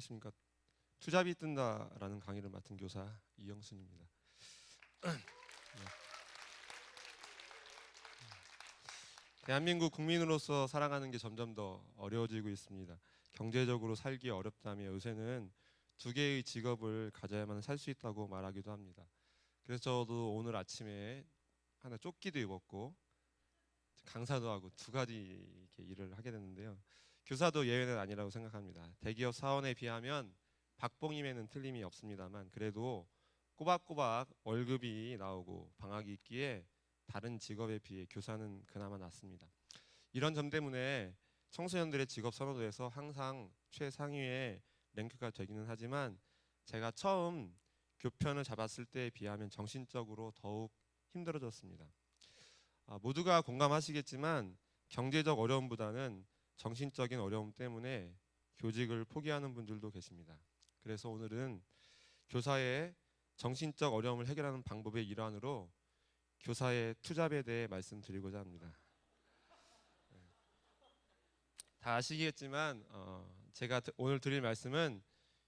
안녕하십니까. 투잡이 뜬다라는 강의를 맡은 교사 이영순입니다. 네. 대한민국 국민으로서 살아가는 게 점점 더 어려워지고 있습니다. 경제적으로 살기 어렵다며 요새는 두 개의 직업을 가져야만 살 수 있다고 말하기도 합니다. 그래서 저도 오늘 아침에 하나 조끼도 입었고 강사도 하고 두 가지 이렇게 일을 하게 됐는데요. 교사도 예외는 아니라고 생각합니다. 대기업 사원에 비하면 박봉임에는 틀림이 없습니다만 그래도 꼬박꼬박 월급이 나오고 방학이 있기에 다른 직업에 비해 교사는 그나마 낫습니다. 이런 점 때문에 청소년들의 직업 선호도에서 항상 최상위의 랭크가 되기는 하지만 제가 처음 교편을 잡았을 때에 비하면 정신적으로 더욱 힘들어졌습니다. 모두가 공감하시겠지만 경제적 어려움보다는 정신적인 어려움 때문에 교직을 포기하는 분들도 계십니다. 그래서 오늘은 교사의 정신적 어려움을 해결하는 방법의 일환으로 교사의 투잡에 대해 말씀드리고자 합니다. 다 아시겠지만 제가 오늘 드릴 말씀은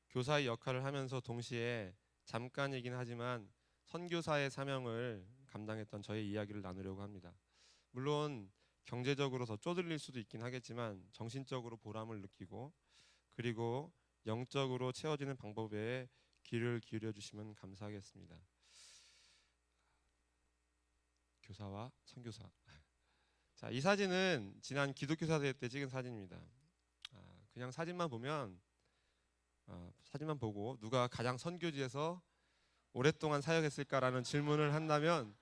교사의 역할을 하면서 동시에 잠깐이긴 하지만 선교사의 사명을 감당했던 저의 이야기를 나누려고 합니다. 물론 경제적으로 더 쪼들릴 수도 있긴 하겠지만 정신적으로 보람을 느끼고 그리고 영적으로 채워지는 방법에 귀를 기울여 주시면 감사하겠습니다. 교사와 선교사. 자, 이 사진은 지난 기독교사 대회 때 찍은 사진입니다. 그냥 사진만 보고 누가 가장 선교지에서 오랫동안 사역했을까라는 질문을 한다면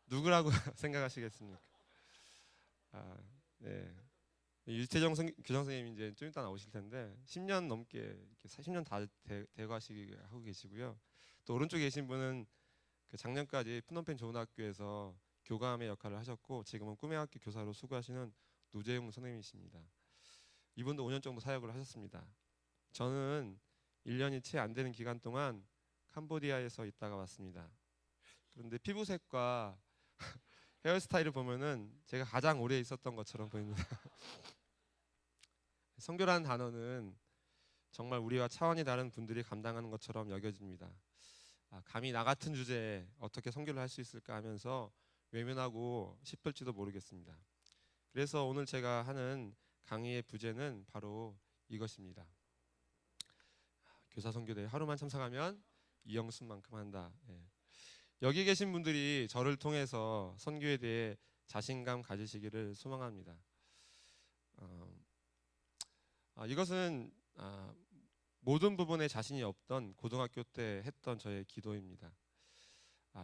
누구라고 생각하시겠습니까? 네. 유태정 교장 선생님 이제 좀 이따 나오실 텐데 10년 넘게 이렇게 10년 다 대과식 하고 계시고요. 또 오른쪽에 계신 분은 그 작년까지 프놈펜 좋은 학교에서 교감의 역할을 하셨고 지금은 꿈의 학교 교사로 수고하시는 노재용 선생님이십니다. 이분도 5년 정도 사역을 하셨습니다. 저는 1년이 채 안 되는 기간 동안 캄보디아에서 있다가 왔습니다. 그런데 피부색과 헤어스타일을 보면은 제가 가장 오래 있었던 것처럼 보입니다. 선교라는 단어는 정말 우리와 차원이 다른 분들이 감당하는 것처럼 여겨집니다. 감히 나 같은 주제에 어떻게 선교를 할 수 있을까 하면서 외면하고 싶을지도 모르겠습니다. 그래서 오늘 제가 하는 강의의 부제는 바로 이것입니다. 교사 선교대회 하루만 참석하면 이영순만큼 한다. 여기 계신 분들이 저를 통해서 선교에 대해 자신감 가지시기를 소망합니다. 이것은 모든 부분에 자신이 없던 고등학교 때 했던 저의 기도입니다.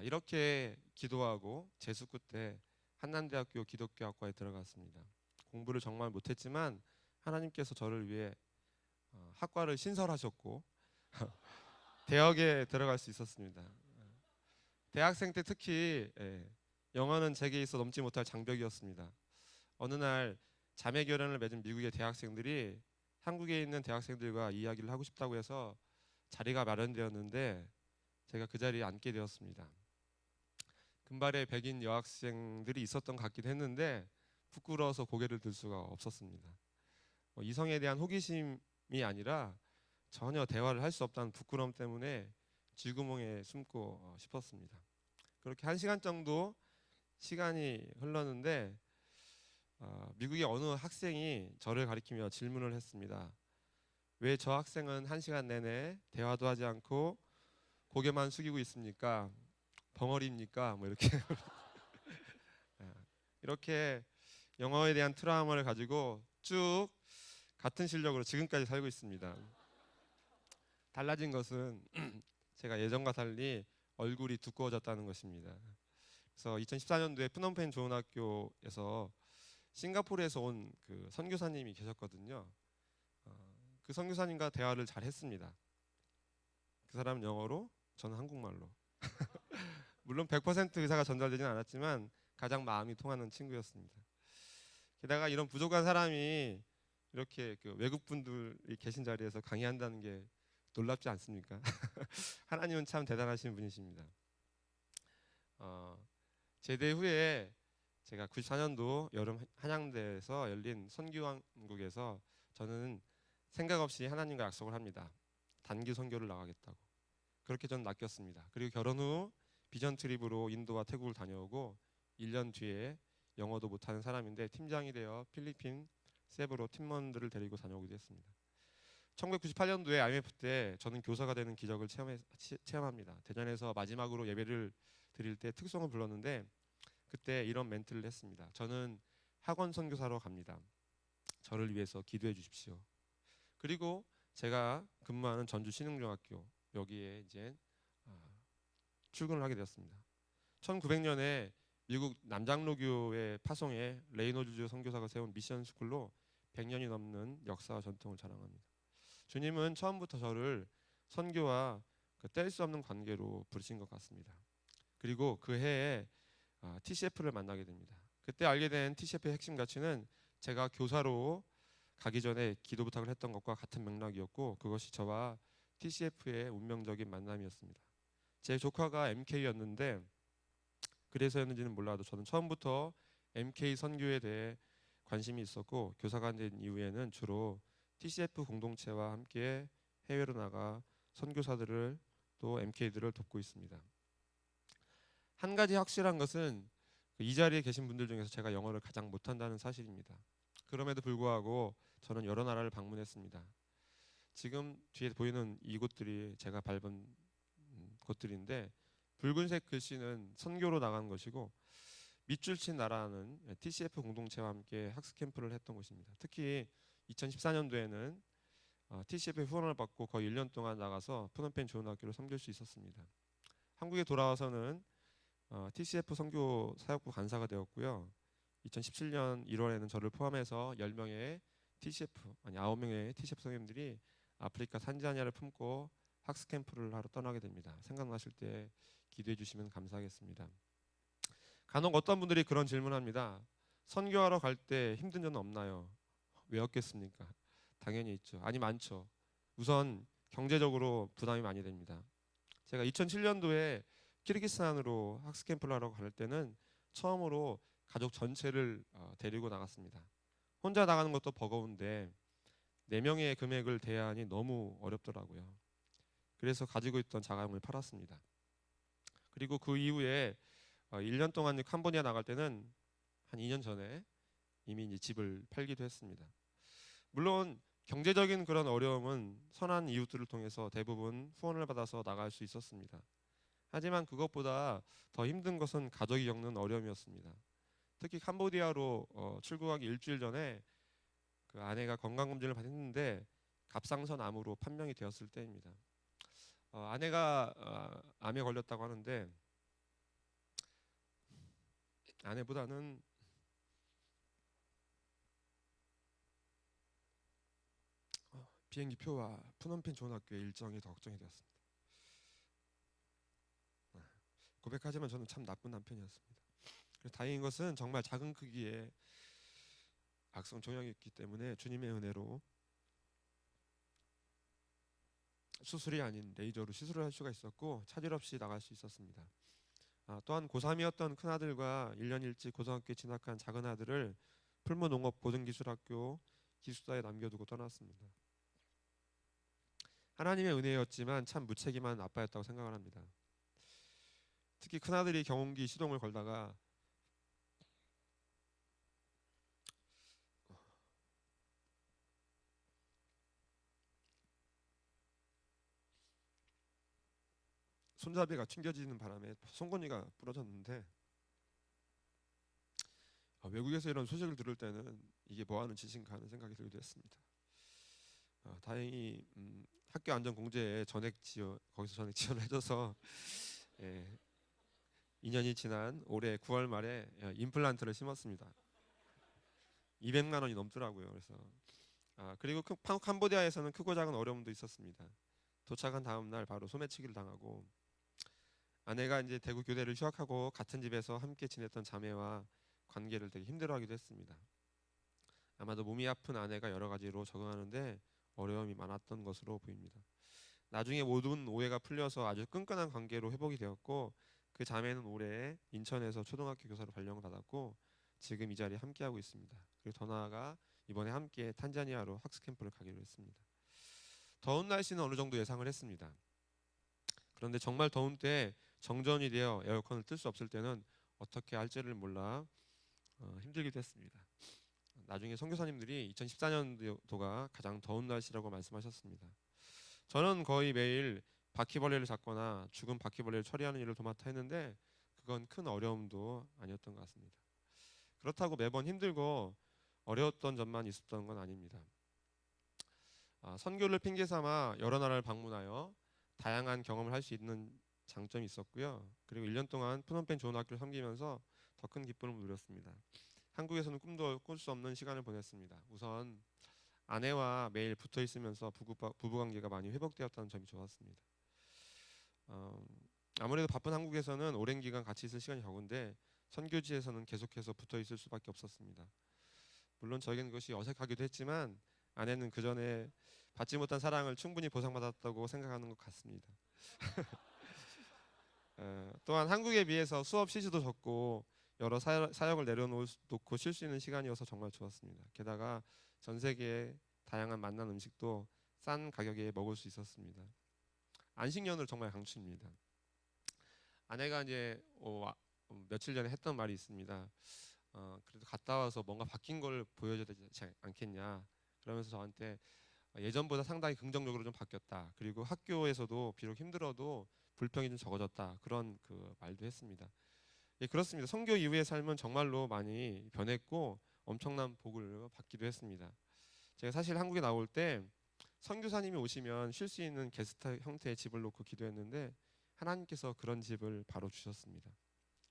이렇게 기도하고 재수구 때 한남대학교 기독교학과에 들어갔습니다. 공부를 정말 못했지만 하나님께서 저를 위해 학과를 신설하셨고 대학에 들어갈 수 있었습니다. 대학생 때 특히 영어는 제게 있어 넘지 못할 장벽이었습니다. 어느 날 자매 결연을 맺은 미국의 대학생들이 한국에 있는 대학생들과 이야기를 하고 싶다고 해서 자리가 마련되었는데 제가 그 자리에 앉게 되었습니다. 금발의 백인 여학생들이 있었던 것 같기도 했는데 부끄러워서 고개를 들 수가 없었습니다. 이성에 대한 호기심이 아니라 전혀 대화를 할 수 없다는 부끄러움 때문에 쥐구멍에 숨고 싶었습니다. 그렇게 1시간 정도 시간이 흘렀는데 미국의 어느 학생이 저를 가리키며 질문을 했습니다. 왜 저 학생은 1시간 내내 대화도 하지 않고 고개만 숙이고 있습니까? 벙어리입니까? 뭐 이렇게 이렇게 영어에 대한 트라우마를 가지고 쭉 같은 실력으로 지금까지 살고 있습니다. 달라진 것은 제가 예전과 달리 얼굴이 두꺼워졌다는 것입니다. 그래서 2014년도에 프놈펜 좋은 학교에서 싱가포르에서 온 그 선교사님이 계셨거든요. 그 선교사님과 대화를 잘 했습니다. 그 사람은 영어로, 저는 한국말로. 물론 100% 의사가 전달되진 않았지만 가장 마음이 통하는 친구였습니다. 게다가 이런 부족한 사람이 이렇게 그 외국 분들이 계신 자리에서 강의한다는 게 놀랍지 않습니까? 하나님은 참 대단하신 분이십니다. 제대 후에 제가 94년도 여름 한양대에서 열린 선교왕국에서 저는 생각 없이 하나님과 약속을 합니다. 단기 선교를 나가겠다고. 그렇게 저는 낚였습니다. 그리고 결혼 후 비전 트립으로 인도와 태국을 다녀오고 1년 뒤에 영어도 못하는 사람인데 팀장이 되어 필리핀 세부로 팀원들을 데리고 다녀오기도 했습니다. 1998년도에 IMF 때 저는 교사가 되는 기적을 체험합니다. 대전에서 마지막으로 예배를 드릴 때 특송을 불렀는데 그때 이런 멘트를 했습니다. 저는 학원 선교사로 갑니다. 저를 위해서 기도해 주십시오. 그리고 제가 근무하는 전주 신흥중학교 여기에 이제 출근을 하게 되었습니다. 1900년에 미국 남장로교회 파송에 레이노즈 선교사가 세운 미션 스쿨로 100년이 넘는 역사와 전통을 자랑합니다. 주님은 처음부터 저를 선교와 뗄 수 없는 관계로 부르신 것 같습니다. 그리고 그 해에 TCF를 만나게 됩니다. 그때 알게 된 TCF의 핵심 가치는 제가 교사로 가기 전에 기도 부탁을 했던 것과 같은 맥락이었고 그것이 저와 TCF의 운명적인 만남이었습니다. 제 조카가 MK였는데 그래서였는지는 몰라도 저는 처음부터 MK 선교에 대해 관심이 있었고 교사가 된 이후에는 주로 TCF 공동체와 함께 해외로 나가 선교사들을 또 MK들을 돕고 있습니다. 한 가지 확실한 것은 이 자리에 계신 분들 중에서 제가 영어를 가장 못한다는 사실입니다. 그럼에도 불구하고 저는 여러 나라를 방문했습니다. 지금 뒤에 보이는 이곳들이 제가 밟은 곳들인데 붉은색 글씨는 선교로 나간 것이고 밑줄 친 나라는 TCF 공동체와 함께 학습 캠프를 했던 곳입니다. 특히 2014년도에는 TCF의 후원을 받고 거의 1년 동안 나가서 프놈펜 좋은 학교를 섬길 수 있었습니다. 한국에 돌아와서는 TCF 선교 사역부 간사가 되었고요. 2017년 1월에는 저를 포함해서 10명의 TCF 아니 9명의 TCF 선생님들이 아프리카 탄자니아를 품고 학습 캠프를 하러 떠나게 됩니다. 생각나실 때 기도해 주시면 감사하겠습니다. 간혹 어떤 분들이 그런 질문합니다. 선교하러 갈 때 힘든 점은 없나요? 왜 없겠습니까? 당연히 있죠. 아니 많죠. 우선 경제적으로 부담이 많이 됩니다. 제가 2007년도에 키르기스탄으로 학습 캠프를 하러 갈 때는 처음으로 가족 전체를 데리고 나갔습니다. 혼자 나가는 것도 버거운데 4명의 금액을 대하니 너무 어렵더라고요. 그래서 가지고 있던 자가용을 팔았습니다. 그리고 그 이후에 1년 동안 캄보디아 나갈 때는 한 2년 전에 이미 이제 집을 팔기도 했습니다. 물론 경제적인 그런 어려움은 선한 이웃들을 통해서 대부분 후원을 받아서 나갈 수 있었습니다. 하지만 그것보다 더 힘든 것은 가족이 겪는 어려움이었습니다. 특히 캄보디아로 출국하기 일주일 전에 그 아내가 건강검진을 받았는데 갑상선 암으로 판명이 되었을 때입니다. 아내가 암에 걸렸다고 하는데 아내보다는 비행기 표와 푸놈펜 좋은 학교의 일정이 더 걱정이 되었습니다. 고백하지만 저는 참 나쁜 남편이었습니다. 그래서 다행인 것은 정말 작은 크기의 악성 종양이었기 때문에 주님의 은혜로 수술이 아닌 레이저로 시술을 할 수가 있었고 차질 없이 나갈 수 있었습니다. 또한 고3이었던 큰아들과 1년 일찍 고등학교에 진학한 작은 아들을 풀무농업고등기술학교 기숙사에 남겨두고 떠났습니다. 하나님의 은혜였지만 참 무책임한 아빠였다고 생각을 합니다. 특히 큰아들이 경운기 시동을 걸다가 손잡이가 튕겨지는 바람에 송곳니가 부러졌는데 외국에서 이런 소식을 들을 때는 이게 뭐하는 짓인가 하는 생각이 들기도 했습니다. 다행히 학교 안전 공제에 거기서 전액 지원을 해줘서 2년이 지난 올해 9월 말에 임플란트를 심었습니다. 200만 원이 넘더라고요. 그래서 그리고 캄보디아에서는 크고 작은 어려움도 있었습니다. 도착한 다음 날 바로 소매치기를 당하고 아내가 이제 대구 교대를 휴학하고 같은 집에서 함께 지냈던 자매와 관계를 되게 힘들어하기도 했습니다. 아마도 몸이 아픈 아내가 여러 가지로 적응하는데 어려움이 많았던 것으로 보입니다. 나중에 모든 오해가 풀려서 아주 끈끈한 관계로 회복이 되었고 그 자매는 올해 인천에서 초등학교 교사로 발령을 받았고 지금 이 자리에 함께하고 있습니다. 그리고 더 나아가 이번에 함께 탄자니아로 학습 캠프를 가기로 했습니다. 더운 날씨는 어느 정도 예상을 했습니다. 그런데 정말 더운 때 정전이 되어 에어컨을 틀 수 없을 때는 어떻게 할지를 몰라 힘들기도 했습니다. 나중에 선교사님들이 2014년도가 가장 더운 날씨라고 말씀하셨습니다. 저는 거의 매일 바퀴벌레를 잡거나 죽은 바퀴벌레를 처리하는 일을 도맡아 했는데 그건 큰 어려움도 아니었던 것 같습니다. 그렇다고 매번 힘들고 어려웠던 점만 있었던 건 아닙니다. 선교를 핑계 삼아 여러 나라를 방문하여 다양한 경험을 할 수 있는 장점이 있었고요. 그리고 1년 동안 프놈펜 좋은 학교를 섬기면서 더 큰 기쁨을 누렸습니다. 한국에서는 꿈도 꿀 수 없는 시간을 보냈습니다. 우선 아내와 매일 붙어 있으면서 부부 관계가 많이 회복되었다는 점이 좋았습니다. 아무래도 바쁜 한국에서는 오랜 기간 같이 있을 시간이 적은데 선교지에서는 계속해서 붙어 있을 수밖에 없었습니다. 물론 저에게는 그것이 어색하기도 했지만 아내는 그 전에 받지 못한 사랑을 충분히 보상받았다고 생각하는 것 같습니다. 또한 한국에 비해서 수업 시수도 적고 여러 사역을 내려놓고 쉴 수 있는 시간이어서 정말 좋았습니다. 게다가 전 세계의 다양한 맛난 음식도 싼 가격에 먹을 수 있었습니다. 안식년을 정말 강추입니다. 아내가 이제 며칠 전에 했던 말이 있습니다. 그래도 갔다 와서 뭔가 바뀐 걸 보여줘야 되지 않겠냐. 그러면서 저한테 예전보다 상당히 긍정적으로 좀 바뀌었다. 그리고 학교에서도 비록 힘들어도 불평이 좀 적어졌다. 그런 그 말도 했습니다. 예, 그렇습니다. 선교 이후의 삶은 정말로 많이 변했고 엄청난 복을 받기도 했습니다. 제가 사실 한국에 나올 때 선교사님이 오시면 쉴 수 있는 게스트 형태의 집을 놓고 기도했는데 하나님께서 그런 집을 바로 주셨습니다.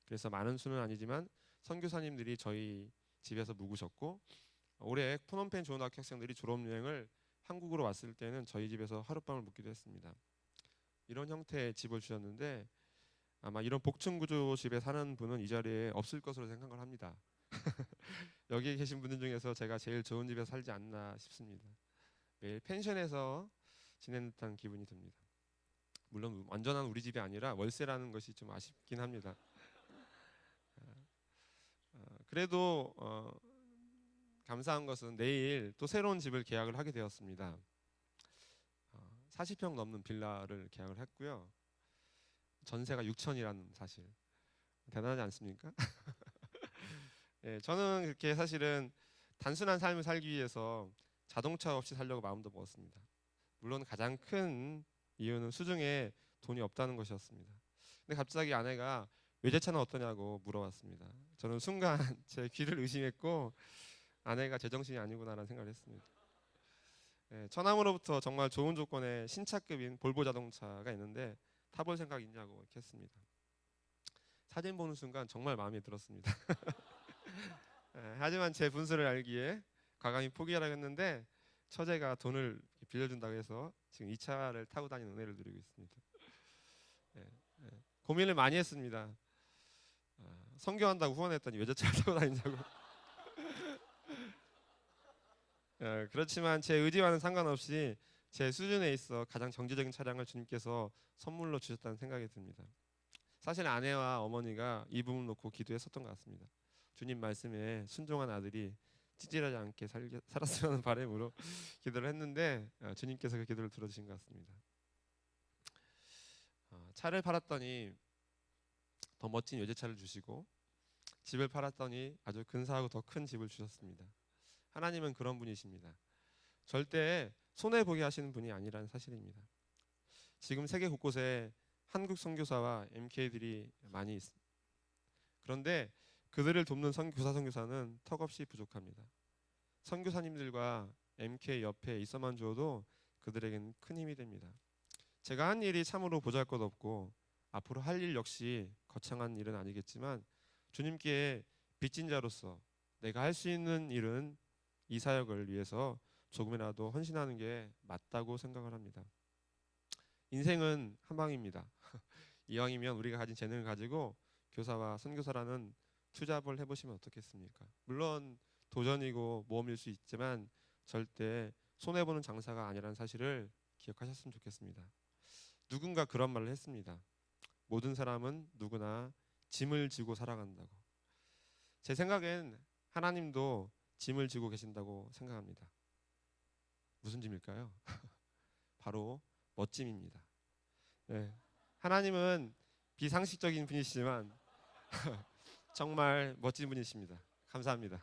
그래서 많은 수는 아니지만 선교사님들이 저희 집에서 묵으셨고 올해 푸놈펜 좋은 학교 학생들이 졸업여행을 한국으로 왔을 때는 저희 집에서 하룻밤을 묵기도 했습니다. 이런 형태의 집을 주셨는데 아마 이런 복층구조 집에 사는 분은 이 자리에 없을 것으로 생각을 합니다. 여기 계신 분들 중에서 제가 제일 좋은 집에 살지 않나 싶습니다. 매일 펜션에서 지내는 듯한 기분이 듭니다. 물론 완전한 우리 집이 아니라 월세라는 것이 좀 아쉽긴 합니다. 그래도 감사한 것은 내일 또 새로운 집을 계약을 하게 되었습니다. 40평 넘는 빌라를 계약을 했고요. 전세가 6천이라는 사실 대단하지 않습니까? 예, 저는 그렇게 사실은 단순한 삶을 살기 위해서 자동차 없이 살려고 마음도 먹었습니다. 물론 가장 큰 이유는 수중에 돈이 없다는 것이었습니다. 근데 갑자기 아내가 외제차는 어떠냐고 물어봤습니다. 저는 순간 제 귀를 의심했고 아내가 제정신이 아니구나라는 생각을 했습니다. 예, 처남으로부터 정말 좋은 조건의 신차급인 볼보 자동차가 있는데 타볼 생각 있냐고 이렇게 했습니다. 사진 보는 순간 정말 마음에 들었습니다. 예, 하지만 제 분수를 알기에 과감히 포기하라고 했는데 처제가 돈을 빌려준다고 해서 지금 이 차를 타고 다니는 은혜를 누리고 있습니다. 예, 예. 고민을 많이 했습니다. 선교한다고 후원했더니 외제차를 타고 다니냐고. 그렇지만 제 의지와는 상관없이 제 수준에 있어 가장 정제적인 차량을 주님께서 선물로 주셨다는 생각이 듭니다. 사실 아내와 어머니가 이 부분 놓고 기도했었던 것 같습니다. 주님 말씀에 순종한 아들이 찌질하지 않게 살았으면 하는 바람으로 기도를 했는데 주님께서 그 기도를 들어주신 것 같습니다. 차를 팔았더니 더 멋진 외제차를 주시고 집을 팔았더니 아주 근사하고 더 큰 집을 주셨습니다. 하나님은 그런 분이십니다. 절대 손해보게 하시는 분이 아니라는 사실입니다. 지금 세계 곳곳에 한국 선교사와 MK들이 많이 있습니다. 그런데 그들을 돕는 선교사는 턱없이 부족합니다. 선교사님들과 MK 옆에 있어만 주어도 그들에게는 큰 힘이 됩니다. 제가 한 일이 참으로 보잘것없고 앞으로 할 일 역시 거창한 일은 아니겠지만 주님께 빚진 자로서 내가 할 수 있는 일은 이 사역을 위해서 조금이라도 헌신하는 게 맞다고 생각을 합니다. 인생은 한 방입니다. 이왕이면 우리가 가진 재능을 가지고 교사와 선교사라는 투잡을 해보시면 어떻겠습니까? 물론 도전이고 모험일 수 있지만 절대 손해보는 장사가 아니라는 사실을 기억하셨으면 좋겠습니다. 누군가 그런 말을 했습니다. 모든 사람은 누구나 짐을 지고 살아간다고. 제 생각엔 하나님도 짐을 지고 계신다고 생각합니다. 무슨 짐일까요? 바로 멋짐입니다. 네. 하나님은 비상식적인 분이시지만 정말 멋진 분이십니다. 감사합니다.